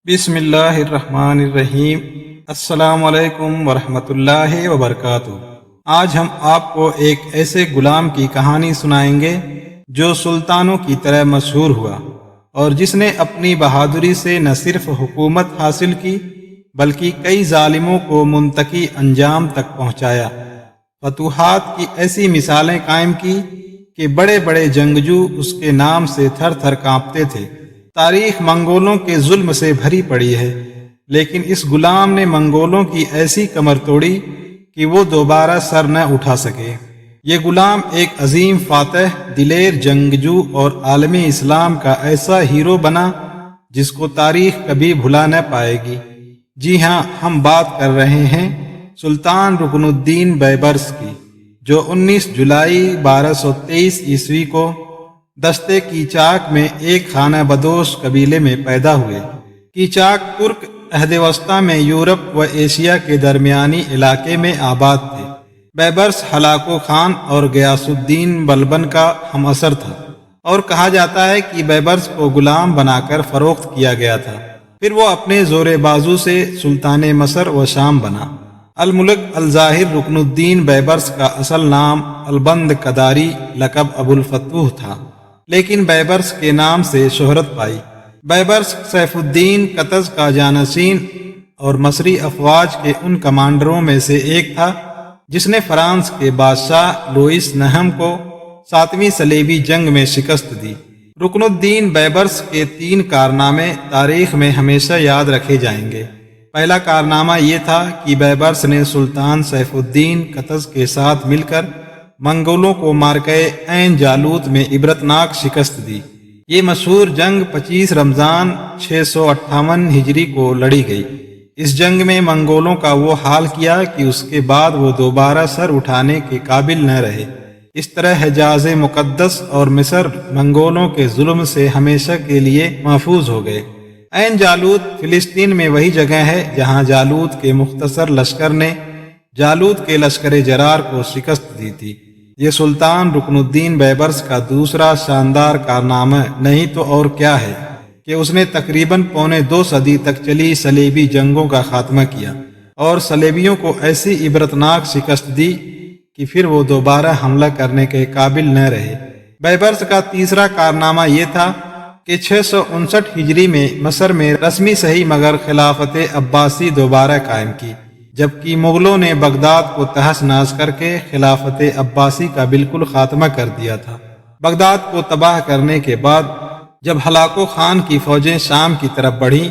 بسم اللہ الرحمن الرحیم۔ السلام علیکم ورحمۃ اللہ وبرکاتہ۔ آج ہم آپ کو ایک ایسے غلام کی کہانی سنائیں گے جو سلطانوں کی طرح مشہور ہوا اور جس نے اپنی بہادری سے نہ صرف حکومت حاصل کی بلکہ کئی ظالموں کو منتقی انجام تک پہنچایا۔ فتوحات کی ایسی مثالیں قائم کی کہ بڑے بڑے جنگجو اس کے نام سے تھر تھر کانپتے تھے۔ تاریخ منگولوں کے ظلم سے بھری پڑی ہے، لیکن اس غلام نے منگولوں کی ایسی کمر توڑی کہ وہ دوبارہ سر نہ اٹھا سکے۔ یہ غلام ایک عظیم فاتح، دلیر جنگجو اور عالم اسلام کا ایسا ہیرو بنا جس کو تاریخ کبھی بھلا نہ پائے گی۔ جی ہاں، ہم بات کر رہے ہیں سلطان رکن الدین بیبرس کی، جو 19 جولائی 1223 عیسوی کو دشت کیچاک میں ایک خانہ بدوش قبیلے میں پیدا ہوئے۔ کیچاک ترک عہد وسطیٰ میں یورپ و ایشیا کے درمیانی علاقے میں آباد تھے۔ بیبرس ہلاکو خان اور غیاث الدین بلبن کا ہم اثر تھا، اور کہا جاتا ہے کہ بیبرس کو غلام بنا کر فروخت کیا گیا تھا۔ پھر وہ اپنے زور بازو سے سلطان مصر و شام بنا۔ الملک الظاہر رکن الدین بیبرس کا اصل نام البند قداری لقب ابو الفتوح تھا، لیکن بیبرس کے نام سے شہرت پائی۔ بیبرس سیف الدین قطز کا جانشین اور مصری افواج کے ان کمانڈروں میں سے ایک تھا جس نے فرانس کے بادشاہ لوئس نہم کو 7ویں صلیبی جنگ میں شکست دی۔ رکن الدین بیبرس کے 3 کارنامے تاریخ میں ہمیشہ یاد رکھے جائیں گے۔ پہلا کارنامہ یہ تھا کہ بیبرس نے سلطان سیف الدین قطز کے ساتھ مل کر منگولوں کو مارکہ عین جالوت میں عبرتناک شکست دی۔ یہ مشہور جنگ 25 رمضان 658 ہجری کو لڑی گئی۔ اس جنگ میں منگولوں کا وہ حال کیا کہ اس کے بعد وہ دوبارہ سر اٹھانے کے قابل نہ رہے۔ اس طرح حجاز مقدس اور مصر منگولوں کے ظلم سے ہمیشہ کے لیے محفوظ ہو گئے۔ عین جالوت فلسطین میں وہی جگہ ہے جہاں جالوت کے مختصر لشکر نے جالوت کے لشکر جرار کو شکست دی تھی۔ یہ سلطان رکن الدین بیبرس کا دوسرا شاندار کارنامہ نہیں تو اور کیا ہے کہ اس نے تقریباً پونے 2 صدی تک چلی صلیبی جنگوں کا خاتمہ کیا اور صلیبیوں کو ایسی عبرتناک شکست دی کہ پھر وہ دوبارہ حملہ کرنے کے قابل نہ رہے۔ بیبرس کا تیسرا کارنامہ یہ تھا کہ 659 ہجری میں مصر میں رسمی صحیح مگر خلافت عباسی دوبارہ قائم کی، جبکہ مغلوں نے بغداد کو تہس نہس کر کے خلافت عباسی کا بالکل خاتمہ کر دیا تھا۔ بغداد کو تباہ کرنے کے بعد جب ہلاکو خان کی فوجیں شام کی طرف بڑھیں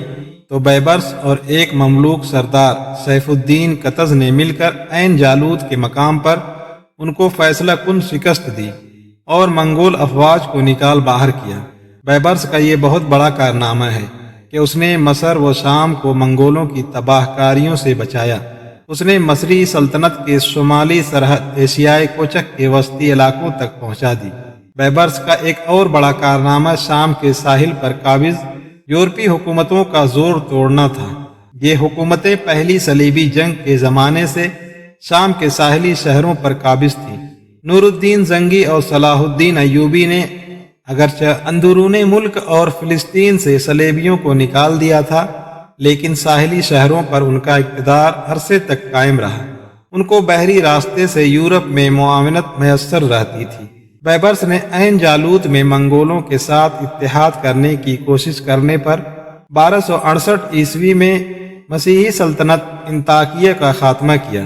تو بیبرس اور ایک مملوک سردار سیف الدین قطز نے مل کر عین جالوت کے مقام پر ان کو فیصلہ کن شکست دی اور منگول افواج کو نکال باہر کیا۔ بیبرس کا یہ بہت بڑا کارنامہ ہے کہ اس نے مصر و شام کو منگولوں کی تباہ کاریوں سے بچایا۔ اس نے مصری سلطنت کے شمالی سرحد ایشیائے کوچک کے وسطی علاقوں تک پہنچا دی۔ بیبرس کا ایک اور بڑا کارنامہ شام کے ساحل پر قابض یورپی حکومتوں کا زور توڑنا تھا۔ یہ حکومتیں پہلی صلیبی جنگ کے زمانے سے شام کے ساحلی شہروں پر قابض تھیں۔ نور الدین زنگی اور صلاح الدین ایوبی نے اگرچہ اندرون ملک اور فلسطین سے صلیبیوں کو نکال دیا تھا، لیکن ساحلی شہروں پر ان کا اقتدار عرصے تک قائم رہا۔ ان کو بحری راستے سے یورپ میں معاونت میسر رہتی تھی۔ بیبرس نے عین جالوت میں منگولوں کے ساتھ اتحاد کرنے کی کوشش کرنے پر 1268 عیسوی میں مسیحی سلطنت انطاکیہ کا خاتمہ کیا۔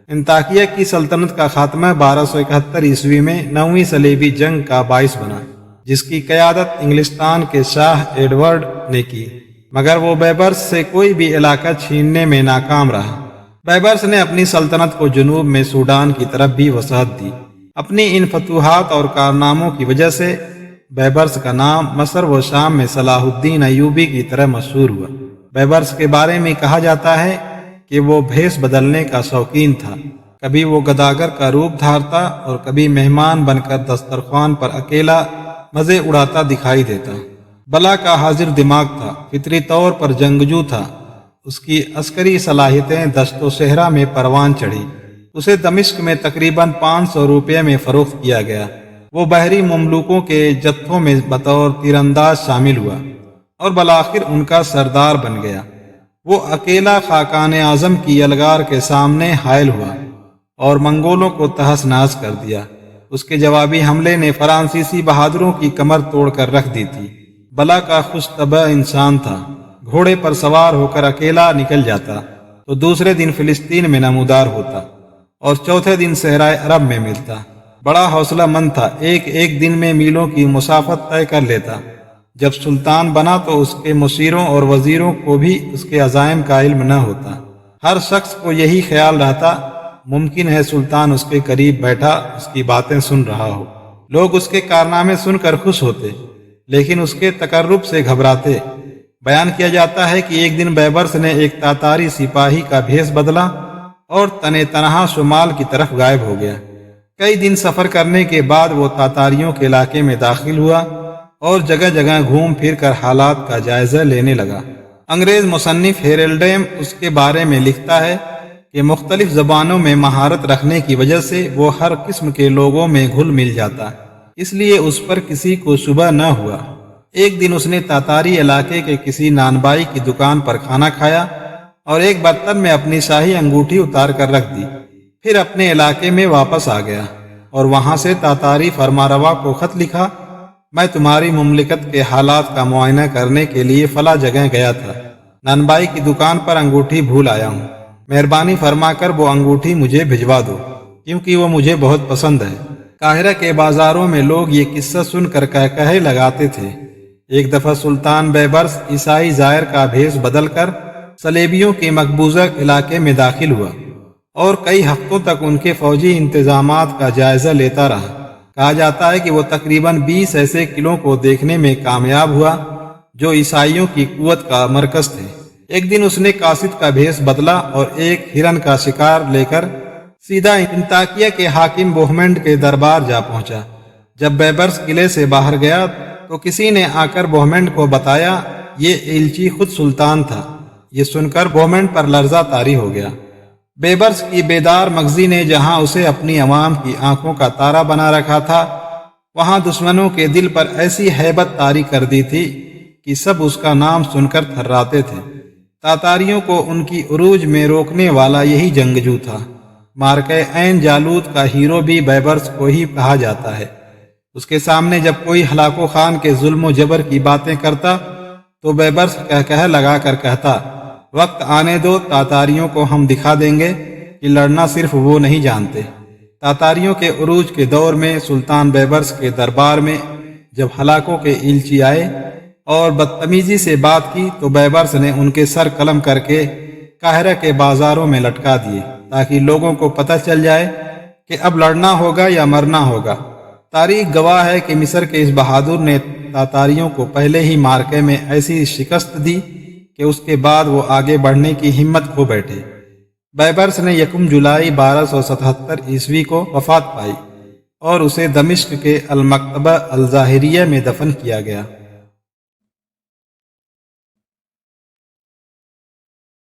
انطاکیہ کی سلطنت کا خاتمہ 1271 عیسوی میں 9ویں صلیبی جنگ کا باعث بنا، جس کی قیادت انگلستان کے شاہ ایڈورڈ نے کی، مگر وہ بیبرس سے کوئی بھی علاقہ چھیننے میں ناکام رہا۔ بیبرس نے اپنی سلطنت کو جنوب میں سوڈان کی طرف بھی وسعت دی۔ اپنی ان فتوحات اور کارناموں کی وجہ سے بیبرس کا نام مصر و شام میں صلاح الدین ایوبی کی طرح مشہور ہوا۔ بیبرس کے بارے میں کہا جاتا ہے کہ وہ بھیس بدلنے کا شوقین تھا۔ کبھی وہ گداگر کا روپ دھارتا اور کبھی مہمان بن کر دسترخوان پر اکیلا مزے اڑاتا دکھائی دیتا۔ بلا کا حاضر دماغ تھا، فطری طور پر جنگجو تھا۔ اس کی عسکری صلاحیتیں دشت و صحرا میں پروان چڑھی۔ اسے دمشق میں تقریباً 500 روپے میں فروخت کیا گیا۔ وہ بحری مملوکوں کے جتھوں میں بطور تیر انداز شامل ہوا اور بالآخر ان کا سردار بن گیا۔ وہ اکیلا خاقان اعظم کی یلغار کے سامنے حائل ہوا اور منگولوں کو تہس نہس کر دیا۔ اس کے جوابی حملے نے فرانسیسی بہادروں کی کمر توڑ کر رکھ دی تھی۔ بلا کا خوش طبع انسان تھا، گھوڑے پر سوار ہو کر اکیلا نکل جاتا تو دوسرے دن فلسطین میں نمودار ہوتا اور چوتھے دن صحرائے عرب میں ملتا۔ بڑا حوصلہ مند تھا، ایک ایک دن میں میلوں کی مسافت طے کر لیتا۔ جب سلطان بنا تو اس کے مشیروں اور وزیروں کو بھی اس کے عزائم کا علم نہ ہوتا۔ ہر شخص کو یہی خیال رہتا ممکن ہے سلطان اس کے قریب بیٹھا اس کی باتیں سن رہا ہو۔ لوگ اس کے کارنامے سن کر خوش ہوتے لیکن اس کے تقرب سے گھبراتے۔ بیان کیا جاتا ہے کہ ایک دن بیبرس نے ایک تاتاری سپاہی کا بھیس بدلا اور تنے تنہا شمال کی طرف غائب ہو گیا۔ کئی دن سفر کرنے کے بعد وہ تاتاریوں کے علاقے میں داخل ہوا اور جگہ جگہ گھوم پھر کر حالات کا جائزہ لینے لگا۔ انگریز مصنف ہیرلڈیم اس کے بارے میں لکھتا ہے کہ مختلف زبانوں میں مہارت رکھنے کی وجہ سے وہ ہر قسم کے لوگوں میں گھل مل جاتا، اس لیے اس پر کسی کو شبہ نہ ہوا۔ ایک دن اس نے تاتاری علاقے کے کسی نانبائی کی دکان پر کھانا کھایا اور ایک برتن میں اپنی شاہی انگوٹھی اتار کر رکھ دی، پھر اپنے علاقے میں واپس آ گیا اور وہاں سے تاتاری فرمانروا کو خط لکھا، میں تمہاری مملکت کے حالات کا معائنہ کرنے کے لیے فلاں جگہ گیا تھا، نانبائی کی دکان پر انگوٹھی بھول آیا ہوں، مہربانی فرما کر وہ انگوٹھی مجھے بھجوا دو کیونکہ وہ مجھے بہت پسند ہے۔ قاہرہ کے بازاروں میں لوگ یہ قصہ سن کر کہے لگاتے تھے۔ ایک دفعہ سلطان بیبرس عیسائی زائر کا بھیس بدل کر صلیبیوں کے مقبوضہ علاقے میں داخل ہوا اور کئی ہفتوں تک ان کے فوجی انتظامات کا جائزہ لیتا رہا۔ کہا جاتا ہے کہ وہ تقریباً 20 ایسے قلعوں کو دیکھنے میں کامیاب ہوا جو عیسائیوں کی قوت کا مرکز تھے۔ ایک دن اس نے قاصد کا بھیس بدلا اور ایک ہرن کا شکار لے کر سیدھا انطاکیہ کے حاکم بوہمنڈ کے دربار جا پہنچا۔ جب بیبرس قلعے سے باہر گیا تو کسی نے آ کر بوہمنڈ کو بتایا یہ ایلچی خود سلطان تھا۔ یہ سن کر بوہمنڈ پر لرزہ طاری ہو گیا۔ بیبرس کی بیدار مغزی نے جہاں اسے اپنی عوام کی آنکھوں کا تارا بنا رکھا تھا وہاں دشمنوں کے دل پر ایسی ہیبت طاری کر دی تھی کہ سب اس کا نام سن کر تھراتے تھے۔ تاتاریوں کو ان کی عروج میں روکنے والا یہی جنگجو تھا۔ مارکہ عین جالوت کا ہیرو بھی بیبرس کو ہی کہا جاتا ہے۔ اس کے سامنے جب کوئی ہلاکو خان کے ظلم و جبر کی باتیں کرتا تو بیبرس کہہ لگا کر کہتا وقت آنے دو، تاتاریوں کو ہم دکھا دیں گے کہ لڑنا صرف وہ نہیں جانتے۔ تاتاریوں کے عروج کے دور میں سلطان بیبرس کے دربار میں جب ہلاکوں کے ایلچی آئے اور بدتمیزی سے بات کی تو بیبرس نے ان کے سر قلم کر کے قاہرہ کے بازاروں میں لٹکا دیے تاکہ لوگوں کو پتہ چل جائے کہ اب لڑنا ہوگا یا مرنا ہوگا۔ تاریخ گواہ ہے کہ مصر کے اس بہادر نے تاتاریوں کو پہلے ہی مارکے میں ایسی شکست دی کہ اس کے بعد وہ آگے بڑھنے کی ہمت کھو بیٹھے۔ بیبرس نے 1 جولائی 1277 عیسوی کو وفات پائی اور اسے دمشق کے المکتبہ الظاہریہ میں دفن کیا گیا۔